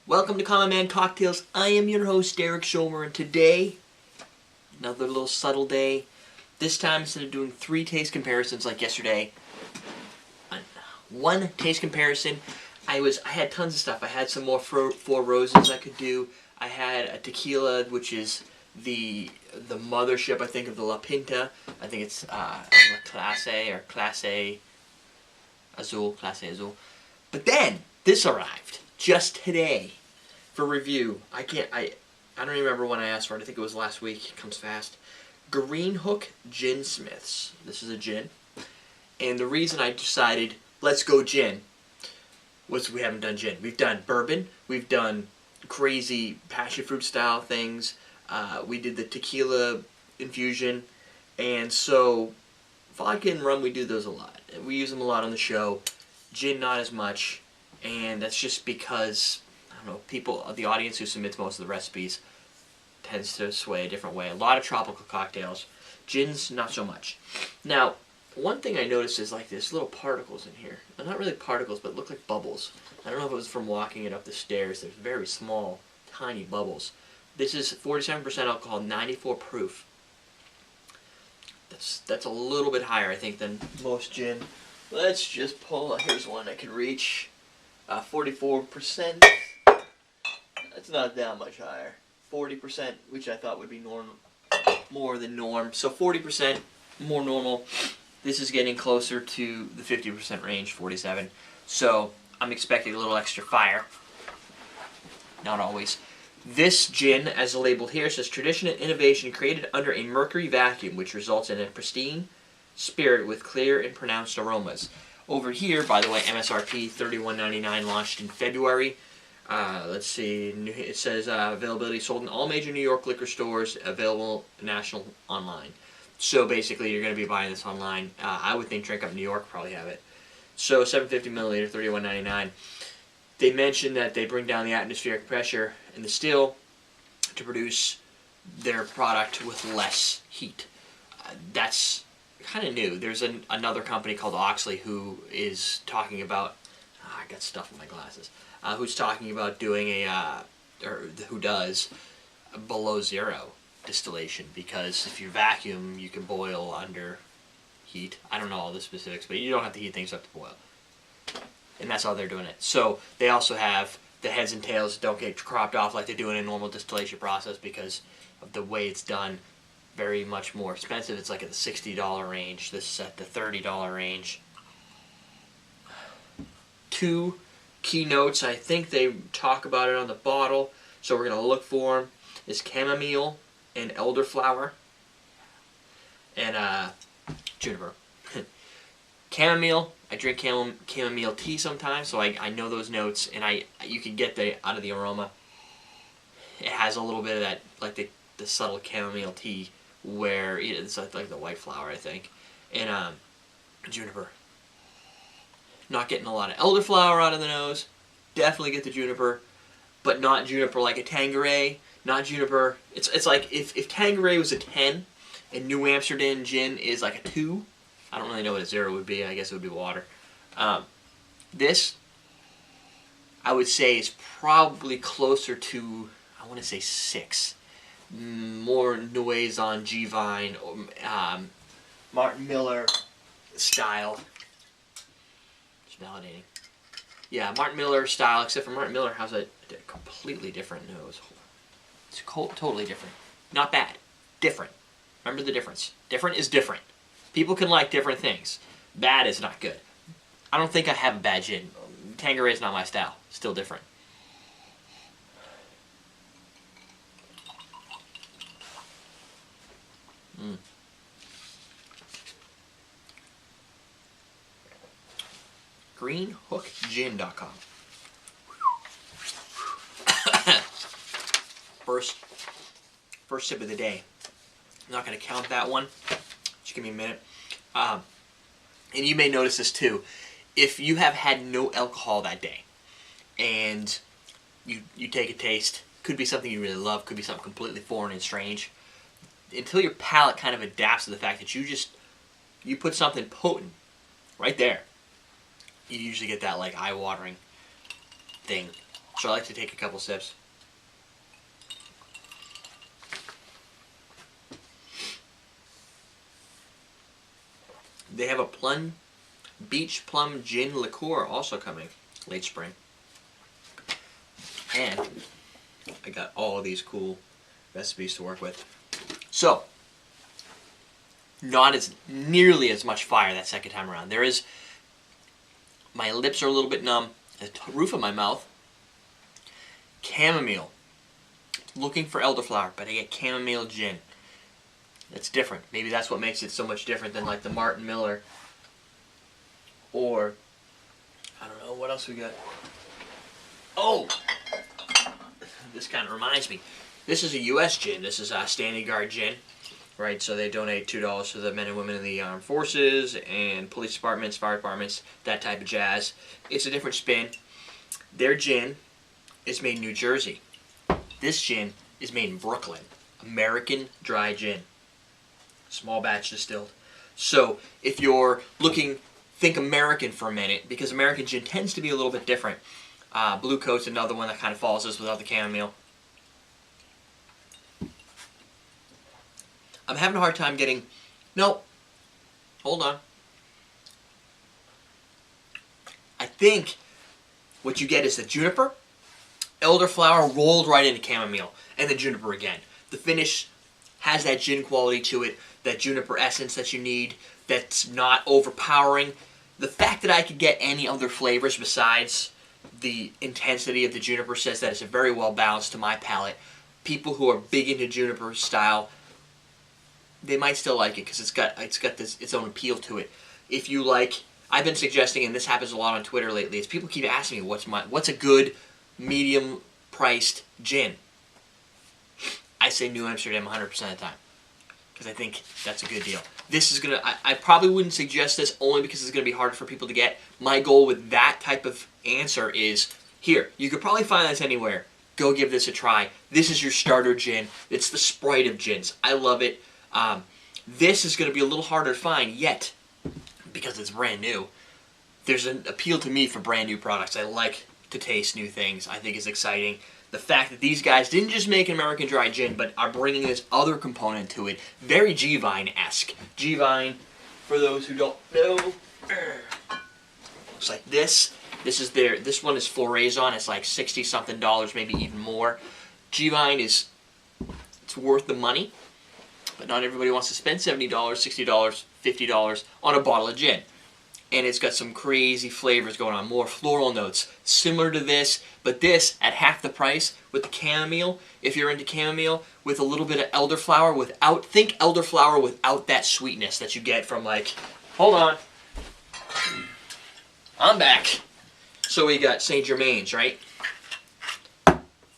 Welcome to Common Man Cocktails. I am your host, Derek Schomer, and today, another little subtle day. This time, instead of doing 3 taste comparisons like yesterday, one taste comparison. I had tons of stuff. I had some more Four Roses I could do. I had a tequila, which is the mothership, I think, of the La Pinta. I think it's La Clase or Clase Azul. But then, this arrived just today for review. I don't remember when I asked for it. I think it was last week. It comes fast. Greenhook Ginsmiths. This is a gin. And the reason I decided, let's go gin, was we haven't done gin. We've done bourbon. We've done crazy passion fruit style things. We did the tequila infusion. And so, vodka and rum, we do those a lot. We use them a lot on the show. Gin, not as much. And that's just because, I don't know, the audience who submits most of the recipes tends to sway a different way. A lot of tropical cocktails. Gins, not so much. Now, one thing I noticed is like there's little particles in here. Well, not really particles, but look like bubbles. I don't know if it was from walking it up the stairs. There's very small, tiny bubbles. This is 47% alcohol, 94 proof. That's a little bit higher, I think, than most gin. Let's just pull. Here's one I could reach. 44%. That's not that much higher. 40%, which I thought would be more than norm. So 40% more normal. This is getting closer to the 50% range, 47. So I'm expecting a little extra fire. Not always. This gin, as labeled here, says tradition and innovation created under a mercury vacuum, which results in a pristine spirit with clear and pronounced aromas. Over here, by the way, MSRP $31.99, launched in February. Let's see, it says availability sold in all major New York liquor stores, available national online. So basically, you're going to be buying this online. I would think Drink Up New York probably have it. So 750 milliliter, $31.99. They mentioned that they bring down the atmospheric pressure in the still to produce their product with less heat. That's kind of new. There's another company called Oxley who is talking about, I got stuff in my glasses, who's talking about doing who does below zero distillation, because if you vacuum, you can boil under heat. I don't know all the specifics, but you don't have to heat things up to boil. And that's how they're doing it. So they also have the heads and tails that don't get cropped off like they do in a normal distillation process because of the way it's done. Very much more expensive. It's like at the $60 range. This is at the $30 range. 2 keynotes. I think they talk about it on the bottle, so we're going to look for them. Is chamomile and elderflower and juniper. Chamomile. I drink chamomile tea sometimes, so I know those notes, and you can get out of the aroma. It has a little bit of that, like the subtle chamomile tea, where it's like the white flower, I think, and juniper. Not getting a lot of elderflower out of the nose. Definitely get the juniper, but not juniper like a Tanqueray. Not juniper. It's like if Tanqueray was a 10 and New Amsterdam gin is like a 2. I don't really know what a 0 would be. I guess it would be water. This, I would say, is probably closer to, I want to say 6. More Nuez G-Vine or Martin Miller style. Just validating. Yeah, Martin Miller style, except for Martin Miller has a completely different nose. It's totally different. Not bad. Different. Remember the difference. Different is different. People can like different things. Bad is not good. I don't think I have a bad gin. Tanqueray is not my style. Still different. GreenhookGin.com. First sip of the day. I'm not going to count that one. Just give me a minute. And you may notice this too. If you have had no alcohol that day and you take a taste, could be something you really love, could be something completely foreign and strange, until your palate kind of adapts to the fact that you put something potent right there, you usually get that like eye-watering thing. So I like to take a couple sips. They have a beach plum gin liqueur also coming late spring. And I got all these cool recipes to work with. So, not as nearly as much fire that second time around. My lips are a little bit numb, the roof of my mouth. Chamomile. Looking for elderflower, but I get chamomile gin. It's different. Maybe that's what makes it so much different than like the Martin Miller. Or, I don't know, what else we got? Oh! This kind of reminds me. This is a U.S. gin. This is a Standing Guard gin. Right, so they donate $2 to the men and women in the armed forces and police departments, fire departments, that type of jazz. It's a different spin. Their gin is made in New Jersey. This gin is made in Brooklyn. American dry gin. Small batch distilled. So if you're looking, think American for a minute, because American gin tends to be a little bit different. Blue Coat's another one that kind of follows this without the chamomile. I'm having a hard time getting... No. Hold on. I think what you get is the juniper, elderflower rolled right into chamomile, and the juniper again. The finish has that gin quality to it, that juniper essence that you need, that's not overpowering. The fact that I could get any other flavors besides the intensity of the juniper says that it's a very well balanced to my palate. People who are big into juniper style, they might still like it because it's got its own appeal to it. If you like, I've been suggesting, and this happens a lot on Twitter lately, is people keep asking me what's a good medium priced gin. I say New Amsterdam 100% of the time because I think that's a good deal. This is gonna. I probably wouldn't suggest this only because it's gonna be hard for people to get. My goal with that type of answer is here. You could probably find this anywhere. Go give this a try. This is your starter gin. It's the Sprite of gins. I love it. This is going to be a little harder to find yet because it's brand new. There's an appeal to me for brand new products. I like to taste new things. I think it's exciting. The fact that these guys didn't just make an American dry gin, but are bringing this other component to it. Very G-Vine-esque. G-Vine, for those who don't know, looks like this. This one is Floraison. It's like $60-something, maybe even more. G-Vine it's worth the money. But not everybody wants to spend $70, $60, $50 on a bottle of gin. And it's got some crazy flavors going on, more floral notes, similar to this, but this at half the price with the chamomile, if you're into chamomile, with a little bit of elderflower think elderflower without that sweetness that you get from like, hold on, I'm back. So we got St. Germain's, right?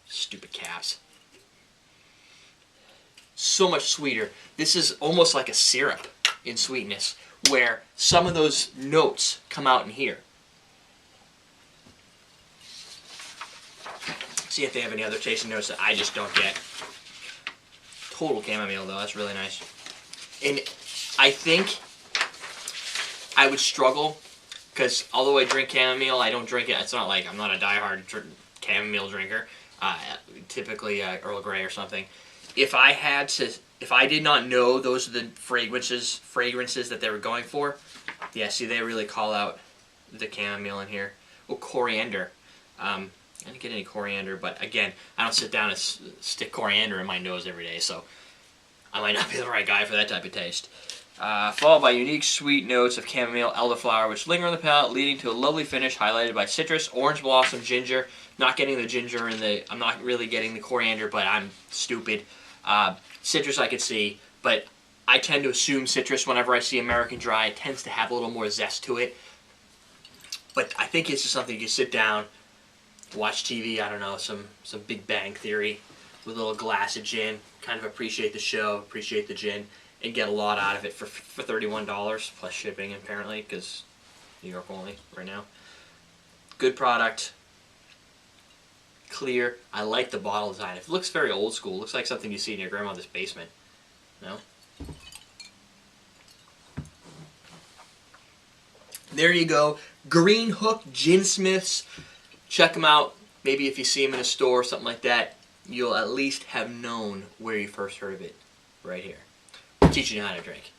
Stupid caps. So much sweeter. This is almost like a syrup in sweetness, where some of those notes come out in here. See if they have any other tasting notes that I just don't get. Total chamomile though, that's really nice. And I think I would struggle, because although I drink chamomile, I don't drink it. It's not like I'm not a diehard chamomile drinker. Typically Earl Grey or something. If I did not know those are the fragrances that they were going for, yeah, see, they really call out the chamomile in here. Oh, coriander. I didn't get any coriander, but again, I don't sit down and stick coriander in my nose every day, so I might not be the right guy for that type of taste. Followed by unique sweet notes of chamomile, elderflower, which linger on the palate, leading to a lovely finish highlighted by citrus, orange blossom, ginger. Not getting the ginger I'm not really getting the coriander, but I'm stupid. Citrus I could see, but I tend to assume citrus whenever I see American Dry. It tends to have a little more zest to it. But I think it's just something you can sit down, watch TV, I don't know, some Big Bang Theory with a little glass of gin, kind of appreciate the show, appreciate the gin, and get a lot out of it for $31 plus shipping apparently, because New York only right now. Good product. Clear. I like the bottle design. It looks very old school. It looks like something you see in your grandmother's basement. No? There you go. Greenhook Ginsmiths. Check them out. maybe if you see them in a store or something like that, you'll at least have known where you first heard of it right here. Teaching you how to drink.